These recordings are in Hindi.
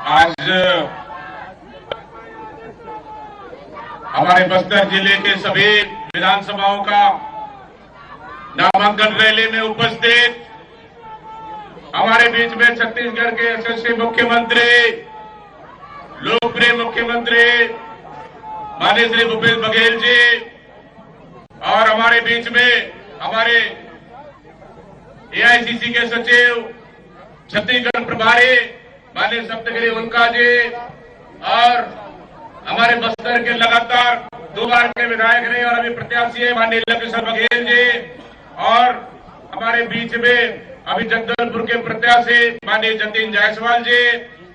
आज हमारे बस्तर जिले के सभी विधानसभाओं का नामांकन रैली में उपस्थित हमारे बीच में छत्तीसगढ़ के यशस्वी मुख्यमंत्री, लोकप्रिय मुख्यमंत्री माननीय श्री भूपेश बघेल जी और हमारे बीच में हमारे एआईसीसी के सचिव, छत्तीसगढ़ प्रभारी माननीय सप्तगिरी उनका जी और हमारे बस्तर के लगातार 2 बार के विधायक रहे और अभी प्रत्याशी है माननीय लक्ष्मण बघेल जी और हमारे बीच में अभी जगदलपुर के प्रत्याशी माननीय जतिन जायसवाल जी,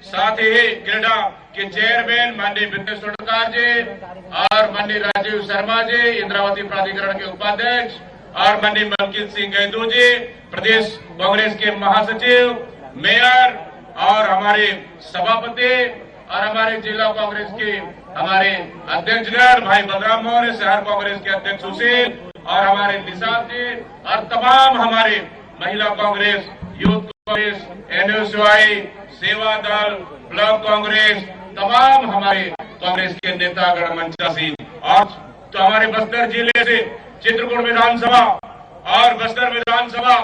साथ ही क्रीडा के चेयरमैन माननीय वित्त सोडकर जी और माननीय राजीव शर्मा जी, इंद्रावती प्राधिकरण के उपाध्यक्ष और माननीय मलकित सिंह गैदू जी, प्रदेश कांग्रेस के महासचिव, मेयर और हमारे सभापति और हमारे जिला कांग्रेस के हमारे अध्यक्षगण भाई बलराम मौर्य, शहर कांग्रेस के अध्यक्ष सुशील और हमारे निशांत जी और तमाम हमारे महिला कांग्रेस, यूथ कांग्रेस, एनएसयूआई, सेवा दल, ब्लॉक कांग्रेस, तमाम हमारे कांग्रेस के नेतागण मंचासीन और तो हमारे बस्तर जिले से चित्रकूट विधानसभा और बस्तर विधानसभा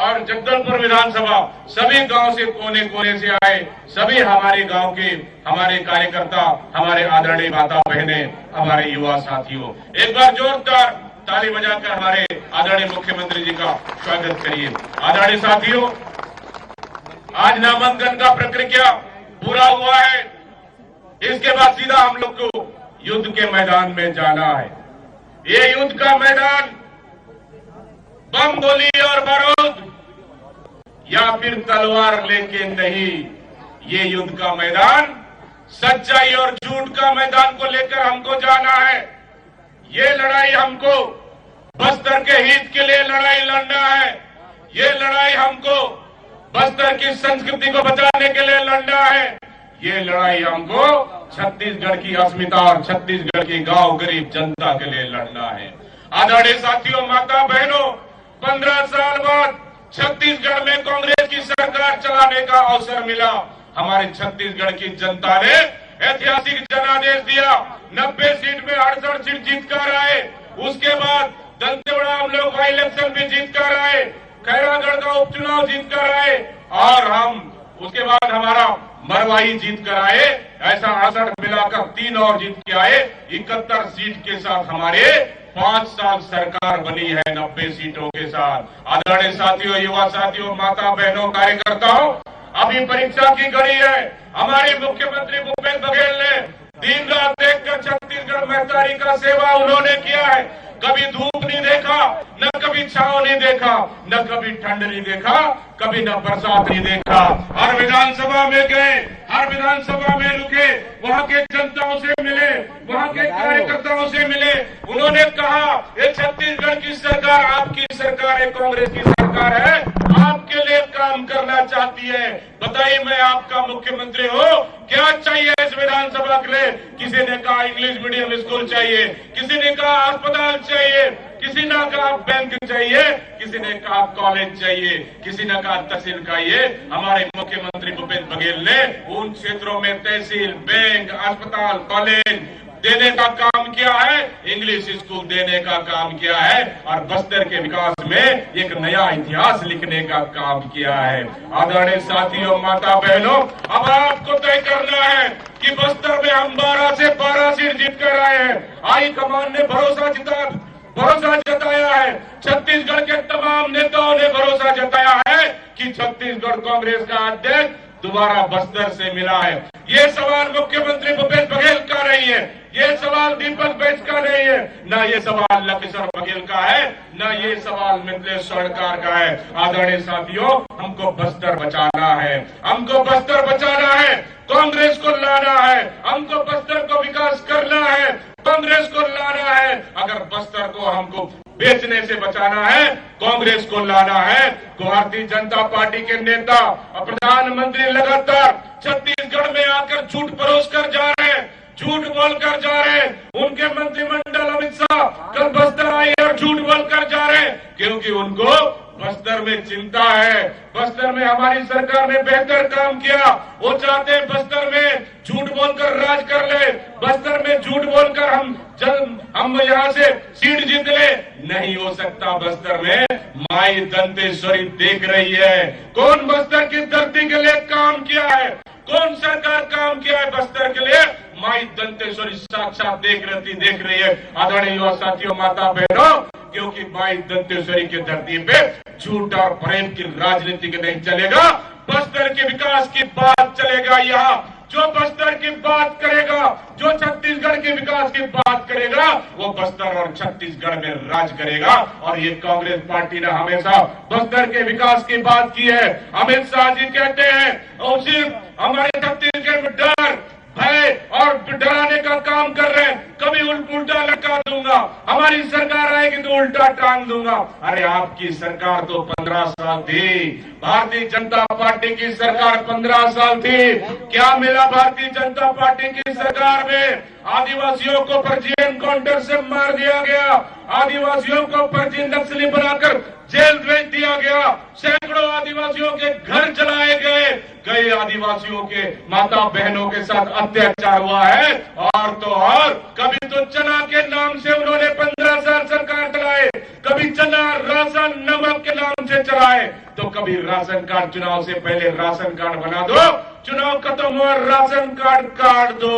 और जगदलपुर विधानसभा सभी गांव से कोने कोने से आए सभी हमारे गांव के हमारे कार्यकर्ता, हमारे आदरणीय माता बहने, हमारे युवा साथियों, एक बार जोरदार ताली बजाकर हमारे आदरणीय मुख्यमंत्री जी का स्वागत करिए। आदरणीय साथियों, आज नामांकन का प्रक्रिया पूरा हुआ है। इसके बाद सीधा हम लोग को युद्ध के मैदान में जाना है। ये युद्ध का मैदान बम, गोली और बारूद या फिर तलवार लेके नहीं, ये युद्ध का मैदान सच्चाई और झूठ का मैदान को लेकर हमको जाना है। ये लड़ाई हमको बस्तर के हित के लिए लड़ाई लड़ना है। ये लड़ाई हमको बस्तर की संस्कृति को बचाने के लिए लड़ना है। ये लड़ाई हमको छत्तीसगढ़ की अस्मिता और छत्तीसगढ़ की गांव गरीब जनता के लिए लड़ना है। आदरणीय साथियों, माता बहनों, 15 साल बाद छत्तीसगढ़ में कांग्रेस की सरकार चलाने का अवसर मिला। हमारे छत्तीसगढ़ की जनता ने ऐतिहासिक जनादेश दिया। 90 सीट में 68 सीट जीत कर आए। उसके बाद दंतेवाड़ा हम लोग का इलेक्शन भी जीत कर आए, खैरागढ़ का उपचुनाव जीत कर आए और हम उसके बाद हमारा मरवाही जीत कर आए। ऐसा 68 मिलाकर 3 और जीत के आए। 71 सीट के साथ हमारे 5 साल सरकार बनी है 90 सीटों के साथ। आदरणीय साथियों, युवा साथियों, माता बहनों, कार्यकर्ताओं, अभी परीक्षा की घड़ी है। हमारे मुख्यमंत्री भूपेश बघेल ने दिन रात देखकर छत्तीसगढ़ महतारी का सेवा उन्होंने किया है। कभी धूप नहीं देखा, न कभी छांव नहीं देखा, न कभी ठंड नहीं देखा, कभी न बरसात नहीं देखा। हर विधानसभा में गए, हर विधानसभा में रुके, वहां के जनताओं से मिले, वहां के कार्यकर्ताओं से मिले। उन्होंने कहा ये छत्तीसगढ़ की सरकार आपकी सरकार है, कांग्रेस की सरकार है, आपके लिए काम करना चाहती है। बताइए, मैं आपका मुख्यमंत्री हूँ, क्या चाहिए इस विधानसभा के लिए? किसी ने कहा इंग्लिश मीडियम स्कूल चाहिए, किसी ने कहा अस्पताल चाहिए, किसी ने कहा बैंक चाहिए, किसी ने कहा कॉलेज चाहिए, किसी ने कहा तहसील चाहिए। हमारे मुख्यमंत्री भूपेश बघेल ने उन क्षेत्रों में तहसील, बैंक, अस्पताल, कॉलेज देने का काम किया है, इंग्लिश स्कूल देने का काम किया है और बस्तर के विकास में एक नया इतिहास लिखने का काम किया है। आदरणीय साथियों, माता बहनों, अब आपको तय करना है कि बस्तर में हम 12 से 12 सीट जीत कर आए हैं। हाईकमान ने भरोसा जताया है, छत्तीसगढ़ के तमाम नेताओं ने भरोसा जताया है कि छत्तीसगढ़ कांग्रेस का अध्यक्ष दोबारा बस्तर से मिला है। ये सवाल मुख्यमंत्री भूपेश बघेल का नहीं है, ये सवाल दीपक बैज का नहीं है, न ये सवाल लक्ष्मण बघेल का है, न ये सवाल मिथिलेश सोडकर का है। आदरणीय साथियों, हमको बस्तर बचाना है, हमको बस्तर बचाना है, कांग्रेस को लाना है, हमको बस्तर को विकास करना है, कांग्रेस को लाना है। अगर बस्तर को हमको बेचने से बचाना है, कांग्रेस को लाना है। भारतीय जनता पार्टी के नेता और प्रधानमंत्री लगातार छत्तीसगढ़ में आकर झूठ परोस कर जा रहे हैं, झूठ बोलकर जा रहे हैं। उनके मंत्रिमंडल अमित शाह कल बस्तर आए और झूठ बोलकर जा रहे हैं, क्योंकि उनको बस्तर में चिंता है। बस्तर में हमारी सरकार ने बेहतर काम किया। वो चाहते हैं बस्तर में झूठ बोलकर राज कर ले, बस्तर में झूठ बोलकर हम यहाँ से सीट जीत ले। नहीं हो सकता। बस्तर में माई दंतेश्वरी देख रही है कौन बस्तर की धरती के लिए काम किया है, कौन सरकार काम किया है बस्तर के लिए। माई दंतेश्वरी साक्षात देख रही है। आदरणीय युवा साथियों, माता बहनों, क्योंकि माई दंतेश्वरी की धरती पे झूठ और प्रेम की राजनीति नहीं चलेगा। बस्तर के विकास की बात चलेगा। यहाँ जो बस्तर की बात करेगा, जो छत्तीसगढ़ के विकास की बात करेगा, वो बस्तर और छत्तीसगढ़ में राज करेगा। और ये कांग्रेस पार्टी ने हमेशा बस्तर के विकास की बात की है। अमित शाह जी कहते हैं और सिर्फ हमारे छत्तीसगढ़ में डर, भय और डराने का काम कर रहे हैं। कभी उल्टा लटका दूंगा, हमारी सरकार आएगी तो उल्टा टांग दूंगा। अरे आपकी सरकार तो 15 साल थी। भारतीय जनता पार्टी की सरकार 15 साल थी। क्या मिला भारतीय जनता पार्टी की सरकार में? आदिवासियों को फर्जी एनकाउंटर से मार दिया गया, आदिवासियों को फर्जी नक्सली बनाकर जेल भेज दिया गया, सैकड़ों आदिवासियों के घर जलाए गए, कई आदिवासियों के माता बहनों के साथ अत्याचार हुआ है। और तो और कभी तो चना के नाम से उन्होंने 15 साल सरकार चलाए, कभी चना राशन नमक के नाम से चलाए, तो कभी राशन कार्ड, चुनाव से पहले राशन कार्ड बना दो, चुनाव खत्म हुआ राशन कार्ड काट दो,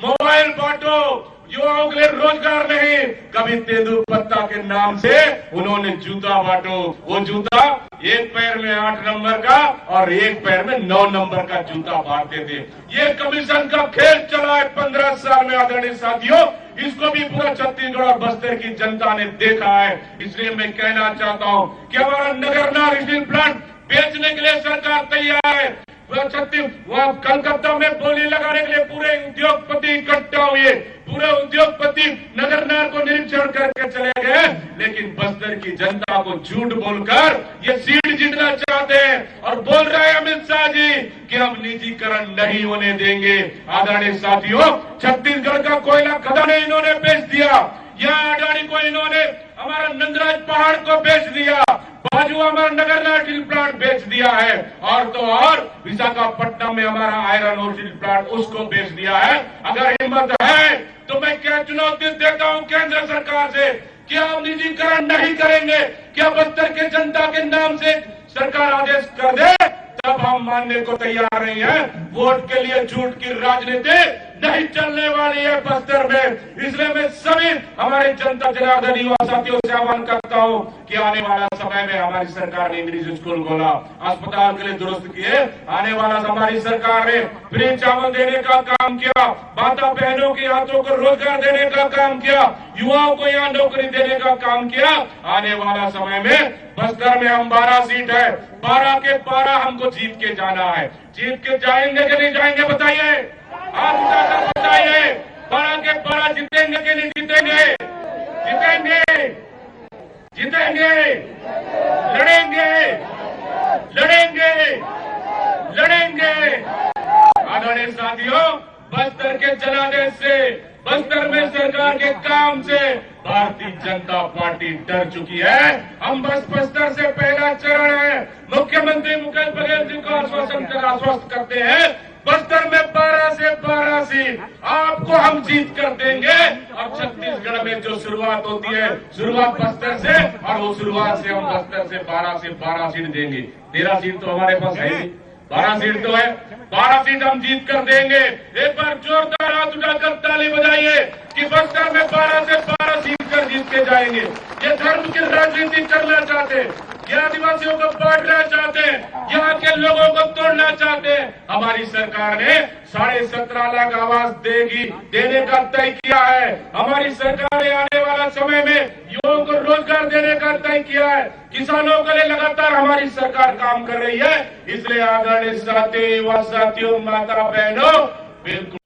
मोबाइल बांटो, युवाओं के लिए रोजगार नहीं। कभी तेंदुपत्ता के नाम से उन्होंने जूता बांटो, वो जूता एक पैर में 8 नंबर का और एक पैर में 9 नंबर का जूता बांटते थे। ये कमीशन का खेल चला है 15 साल में। आदरणीय साथियों, इसको भी पूरा छत्तीसगढ़ और बस्तर की जनता ने देखा है। इसलिए मैं कहना चाहता हूं कि हमारा नगरनार स्टील प्लांट बेचने के लिए सरकार तैयार है। वह कलकत्ता में बोली लगाने के लिए पूरे उद्योगपति इकट्ठा हुए, पूरे उद्योगपति नगरनार को निरीक्षण करके चले गए, लेकिन बस्तर की जनता को झूठ बोलकर ये सीट जीतना चाहते हैं। और बोल रहे हैं अमित शाह जी कि हम निजीकरण नहीं होने देंगे। आदरणीय साथियों, छत्तीसगढ़ का कोयला खदान इन्होंने बेच दिया, यहाँ अडानी को इन्होंने हमारा नंदराज पहाड़ को बेच दिया, बाजू हमारा नगरनार स्टील प्लांट बेच दिया है, और तो और विशाखापट्टनम में हमारा आयरन और स्टील प्लांट उसको बेच दिया है। अगर हिम्मत है तो मैं क्या चुनौती देता हूं केंद्र सरकार से, क्या हम निजीकरण नहीं करेंगे? क्या बस्तर के जनता के नाम से सरकार आदेश कर दे तब हम मानने को तैयार नहीं है। वोट के लिए झूठ की राजनीति नहीं चलने वाली है बस्तर में। इसलिए मैं सभी हमारे जनता जनार्दन युवा साथियों से आह्वान करता हूं कि आने वाला समय में हमारी सरकार ने इंग्लिश स्कूल खोला, अस्पताल के लिए दुरुस्त किए, आने वाला हमारी सरकार ने फ्री चावल देने का काम किया, माता बहनों के हाथों को रोजगार देने का काम किया, युवाओं को यहाँ नौकरी देने का काम किया। आने वाला समय में बस्तर में हम 12 सीट है, 12 के 12 हमको जीत के जाना है। जीत के जाएंगे कि नहीं जाएंगे बताइए, आप उठाकर बताइए। 12 के 12 जीतेंगे कि नहीं जीतेंगे? जीतेंगे, जीतेंगे, लड़ेंगे, लड़ेंगे, लड़ेंगे। आदरणीय साथियों, बस्तर के जनादेश से, बस्तर में सरकार के काम से भारतीय जनता पार्टी डर चुकी है। हम बस बस्तर से पहला चरण है, मुख्यमंत्री भूपेश बघेल जी को आश्वस्त करते हैं, बस्तर में 12 से 12 सीट आपको हम जीत कर देंगे। और छत्तीसगढ़ में जो शुरुआत होती है, शुरुआत बस्तर से, और वो शुरुआत से हम बस्तर से 12 से 12 सीट देंगे। 13 सीट तो हमारे पास है ही, 12 सीट तो है, 12 सीट हम जीत कर देंगे। एक बार जोरदार हाथ उठाकर ताली बजाइए कि बस्तर में 12 से 12 सीट कर जीत के जाएंगे। ये धर्म की राजनीति करना चाहते हैं, ये आदिवासियों को बांटना चाहते हैं, यहाँ के लोगों को तोड़ना चाहते हैं। हमारी सरकार ने 17.5 लाख आवास देने का तय किया है। हमारी सरकार ने आने वाला समय में युवाओं को रोजगार देने का तय किया है। किसानों के लिए लगातार हमारी सरकार काम कर रही है। इसलिए आदरणीय साथियों, युवा साथियों, माता बहनों, बिल्कुल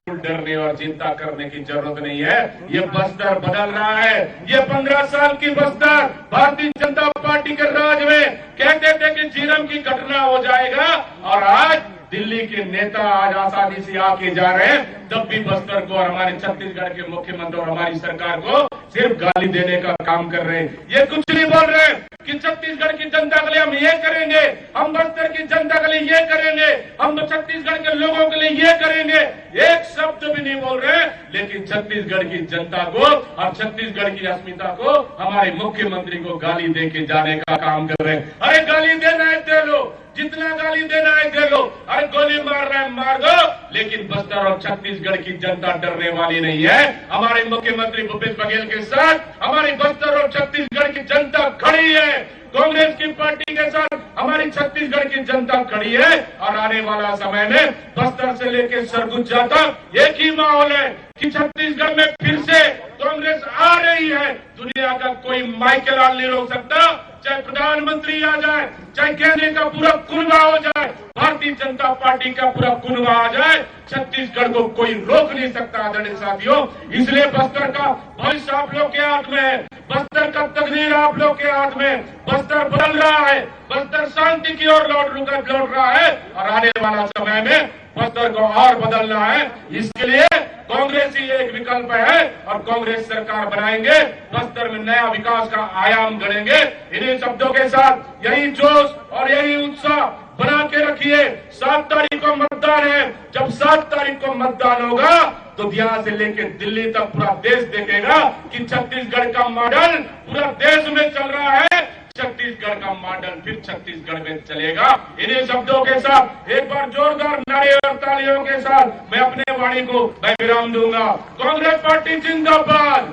डरने और चिंता करने की जरूरत नहीं है। ये बस्तर बदल रहा है। ये 15 साल की बस्तर भारतीय जनता पार्टी के राज में कहते थे कि झीरम की घटना हो जाएगा, और आज दिल्ली के नेता आज आसानी से आके जा रहे हैं, तब भी बस्तर को और हमारे छत्तीसगढ़ के मुख्यमंत्री और हमारी सरकार को सिर्फ गाली देने का काम कर रहे हैं। ये कुछ नहीं बोल रहे कि छत्तीसगढ़ की जनता के लिए हम ये करेंगे, हम बस्तर की जनता के लिए ये करेंगे, हम छत्तीसगढ़ के लोगों के लिए ये करेंगे, एक शब्द भी नहीं बोल रहे। लेकिन छत्तीसगढ़ की जनता को और छत्तीसगढ़ की अस्मिता को हमारे मुख्यमंत्री को गाली दे के जाने का काम कर रहे हैं। अरे गाली देना है दे लो, जितना गाली देना है दे लो, अरे गोली मार रहे हैं मार दो, लेकिन बस्तर और छत्तीसगढ़ की जनता डरने वाली नहीं है। हमारे मुख्यमंत्री भूपेश बघेल के साथ हमारी बस्तर और छत्तीसगढ़ की जनता खड़ी है, कांग्रेस की पार्टी के साथ हमारी छत्तीसगढ़ की जनता खड़ी है। और आने वाला समय में बस्तर से लेकर सरगुजा तक एक ही माहौल है कि छत्तीसगढ़ में फिर से कांग्रेस आ रही है। दुनिया का कोई माइकेलाल नहीं रोक सकता, चाहे प्रधानमंत्री आ जाए, चाहे केंद्र का पूरा कुनबा हो जाए, भारतीय जनता पार्टी का पूरा कुनबा आ जाए, छत्तीसगढ़ को कोई रोक नहीं सकता। आदरणीय साथियों, इसलिए बस्तर का भविष्य आप लोग के हाथ में है, बस्तर का तकदीर आप लोग के हाथ में। बस्तर बदल रहा है, बस्तर शांति की ओर लौट रहा है और आने वाला समय में बस्तर को और बदलना है। इसके लिए कांग्रेस ही एक विकल्प है और कांग्रेस सरकार बनाएंगे, बस्तर में नया विकास का आयाम गढ़ेंगे। इन्हीं शब्दों के साथ यही जोश और यही उत्साह बना के रखिए। 7 तारीख को मतदान है, जब 7 तारीख को मतदान होगा तो यहाँ से लेकर दिल्ली तक पूरा देश देखेगा कि छत्तीसगढ़ का मॉडल पूरा देश में चल रहा है, छत्तीसगढ़ का मॉडल फिर छत्तीसगढ़ में चलेगा। इन्हीं शब्दों के साथ एक बार जोरदार नारे और तालियों के साथ मैं अपने वाणी को मैं विराम दूंगा। कांग्रेस पार्टी जिंदाबाद।